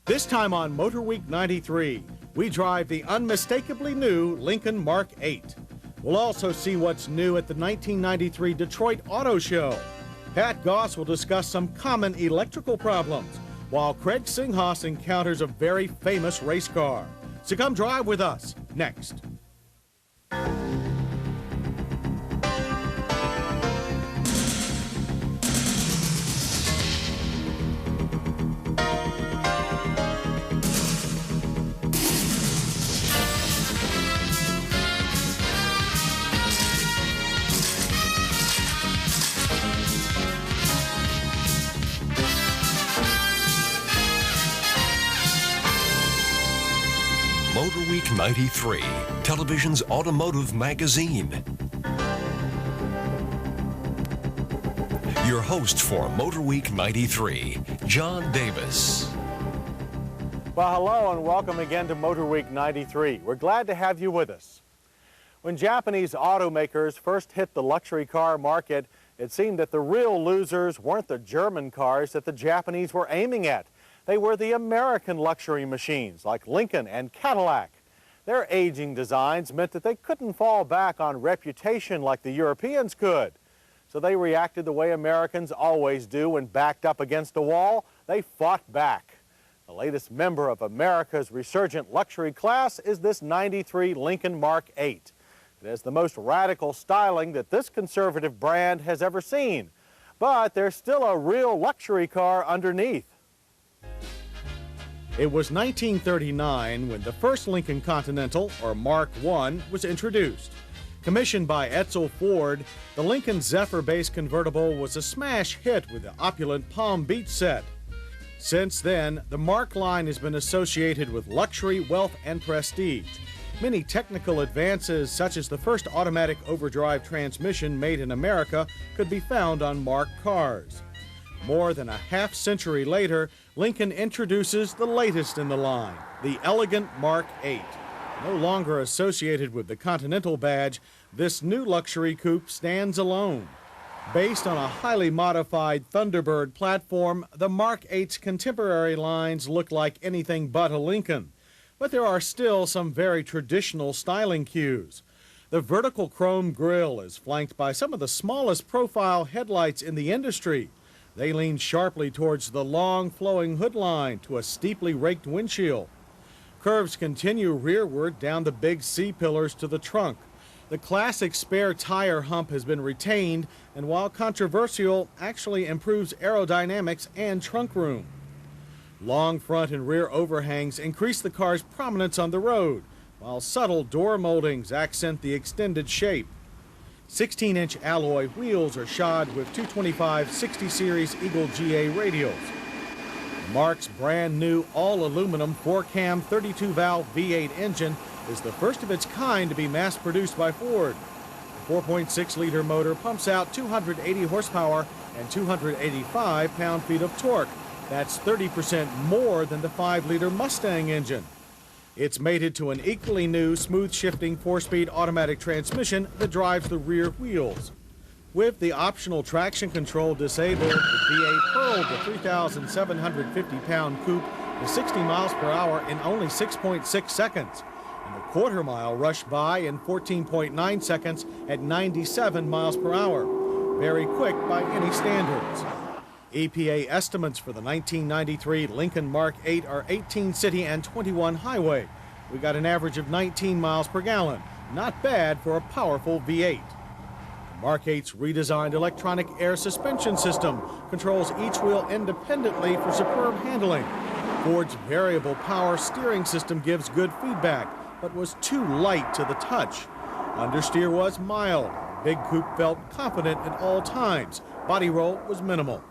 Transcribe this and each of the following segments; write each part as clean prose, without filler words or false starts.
This time on MotorWeek 93, we drive the unmistakably new Lincoln Mark VIII. We'll also see what's new at the 1993 Detroit Auto Show. Pat Goss will discuss some common electrical problems, while Craig Singhaus encounters a very famous race car. So come drive with us next. MotorWeek 93, television's automotive magazine. Your host for MotorWeek 93, John Davis. Well, hello and welcome again to MotorWeek 93. We're glad to have you with us. When Japanese automakers first hit the luxury car market, it seemed that the real losers weren't the German cars that the Japanese were aiming at. They were the American luxury machines like Lincoln and Cadillac. Their aging designs meant that they couldn't fall back on reputation like the Europeans could. So they reacted the way Americans always do when backed up against a wall. They fought back. The latest member of America's resurgent luxury class is this 93 Lincoln Mark VIII. It has the most radical styling that this conservative brand has ever seen. But there's still a real luxury car underneath. It was 1939 when the first Lincoln Continental, or Mark I, was introduced. Commissioned by Edsel Ford, the Lincoln Zephyr-based convertible was a smash hit with the opulent Palm Beach set. Since then, the Mark line has been associated with luxury, wealth, and prestige. Many technical advances, such as the first automatic overdrive transmission made in America, could be found on Mark cars. More than a half-century later, Lincoln introduces the latest in the line, the elegant Mark VIII. No longer associated with the Continental badge, this new luxury coupe stands alone. Based on a highly modified Thunderbird platform, the Mark VIII's contemporary lines look like anything but a Lincoln. But there are still some very traditional styling cues. The vertical chrome grille is flanked by some of the smallest profile headlights in the industry. They lean sharply towards the long, flowing hood line to a steeply raked windshield. Curves continue rearward down the big C-pillars to the trunk. The classic spare tire hump has been retained, and while controversial, actually improves aerodynamics and trunk room. Long front and rear overhangs increase the car's prominence on the road, while subtle door moldings accent the extended shape. 16-inch alloy wheels are shod with 225 60 Series Eagle GA radials. Mark's brand new all-aluminum 4-cam 32-valve V8 engine is the first of its kind to be mass-produced by Ford. The 4.6-liter motor pumps out 280 horsepower and 285 pound-feet of torque. That's 30% more than the 5-liter Mustang engine. It's mated to an equally new, smooth-shifting 4-speed automatic transmission that drives the rear wheels. With the optional traction control disabled, the V8 hurled the 3,750-pound coupe to 60 miles per hour in only 6.6 seconds, and the quarter-mile rushed by in 14.9 seconds at 97 miles per hour. Very quick by any standards. EPA estimates for the 1993 Lincoln Mark VIII are 18 city and 21 highway. We got an average of 19 miles per gallon. Not bad for a powerful V8. The Mark VIII's redesigned electronic air suspension system controls each wheel independently for superb handling. Ford's variable power steering system gives good feedback, but was too light to the touch. Understeer was mild. Big coupe felt confident at all times. Body roll was minimal.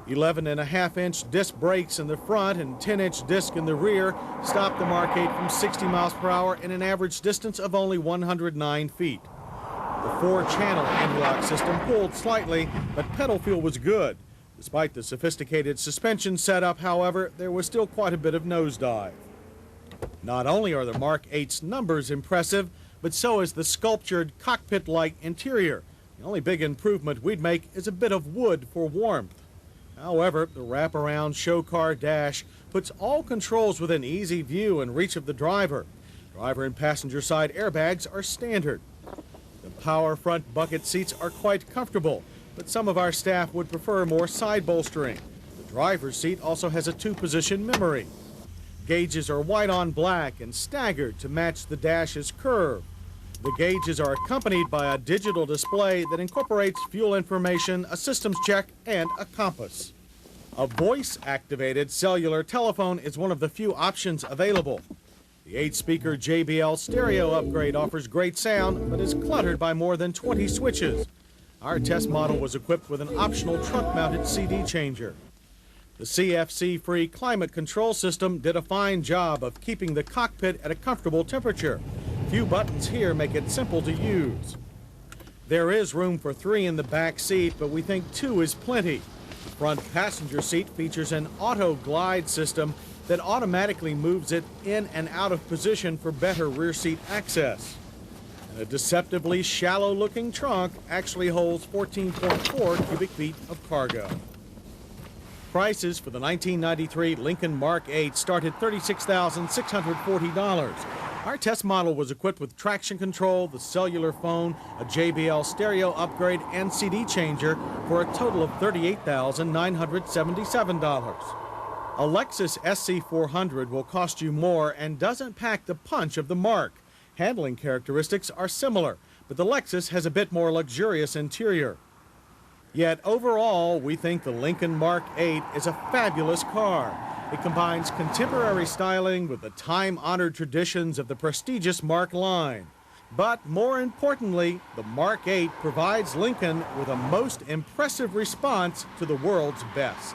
11.5-inch disc brakes in the front and 10-inch disc in the rear stopped the Mark VIII from 60 miles per hour in an average distance of only 109 feet. The 4-channel anti-lock system pulled slightly, but pedal feel was good. Despite the sophisticated suspension setup, however, there was still quite a bit of nosedive. Not only are the Mark VIII's numbers impressive, but so is the sculptured cockpit-like interior. The only big improvement we'd make is a bit of wood for warmth. However, the wraparound show car dash puts all controls within easy view and reach of the driver. Driver and passenger side airbags are standard. The power front bucket seats are quite comfortable, but some of our staff would prefer more side bolstering. The driver's seat also has a 2-position memory. Gauges are white on black and staggered to match the dash's curve. The gauges are accompanied by a digital display that incorporates fuel information, a systems check, and a compass. A voice-activated cellular telephone is one of the few options available. The 8-speaker JBL stereo upgrade offers great sound, but is cluttered by more than 20 switches. Our test model was equipped with an optional trunk-mounted CD changer. The CFC-free climate control system did a fine job of keeping the cockpit at a comfortable temperature. Few buttons here make it simple to use. There is room for 3 in the back seat, but we think 2 is plenty. The front passenger seat features an auto glide system that automatically moves it in and out of position for better rear seat access. And a deceptively shallow-looking trunk actually holds 14.4 cubic feet of cargo. Prices for the 1993 Lincoln Mark VIII start at $36,640. Our test model was equipped with traction control, the cellular phone, a JBL stereo upgrade, and CD changer for a total of $38,977. A Lexus SC400 will cost you more and doesn't pack the punch of the Mark. Handling characteristics are similar, but the Lexus has a bit more luxurious interior. Yet overall, we think the Lincoln Mark VIII is a fabulous car. It combines contemporary styling with the time-honored traditions of the prestigious Mark line. But more importantly, the Mark VIII provides Lincoln with a most impressive response to the world's best.